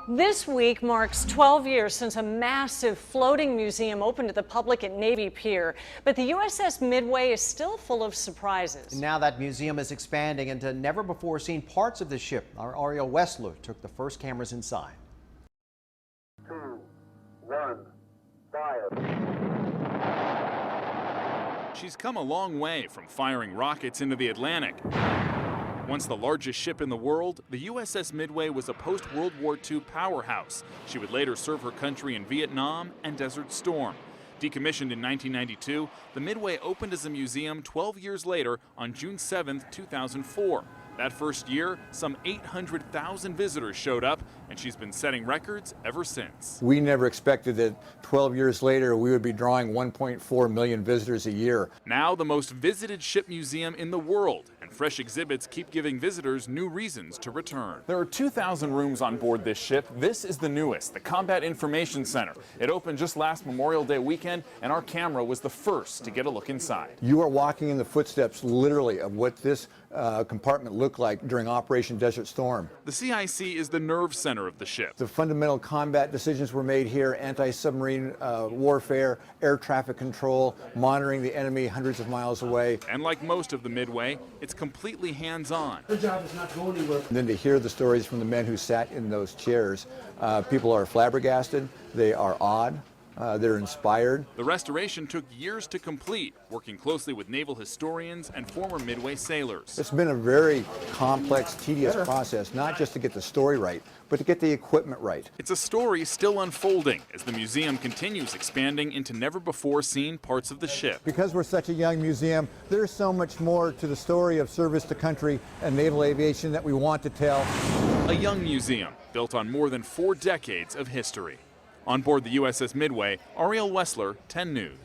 This week marks 12 years since a massive floating museum opened to the public at Navy Pier. But the USS Midway is still full of surprises. And now that museum is expanding into never-before-seen parts of the ship. Our Ariel Wessler took the first cameras inside. 2, 1, fire. She's come a long way from firing rockets into the Atlantic. Once the largest ship in the world, the USS Midway was a post-World War II powerhouse. She would later serve her country in Vietnam and Desert Storm. Decommissioned in 1992, the Midway opened as a museum 12 years later on June 7, 2004. That first year, some 800,000 visitors showed up, and she's been setting records ever since. We never expected that 12 years later we would be drawing 1.4 million visitors a year. Now the most visited ship museum in the world, and fresh exhibits keep giving visitors new reasons to return. There are 2,000 rooms on board this ship. This is the newest, the Combat Information Center. It opened just last Memorial Day weekend, and our camera was the first to get a look inside. You are walking in the footsteps, literally, of what this compartment looked like during Operation Desert Storm. The CIC is the nerve center of the ship. The fundamental combat decisions were made here: anti-submarine warfare, air traffic control, monitoring the enemy hundreds of miles away. And like most of the Midway, it's completely hands-on. Her job is not going anywhere. And then to hear the stories from the men who sat in those chairs, people are flabbergasted, they are awed. They're inspired. The restoration took years to complete, working closely with naval historians and former Midway sailors. It's been a very complex, tedious process, not just to get the story right, but to get the equipment right. It's a story still unfolding as the museum continues expanding into never-before-seen parts of the ship. Because we're such a young museum, there's so much more to the story of service to country and naval aviation that we want to tell. A young museum built on more than 4 decades of history. On board the USS Midway, Ariel Wessler, 10 News.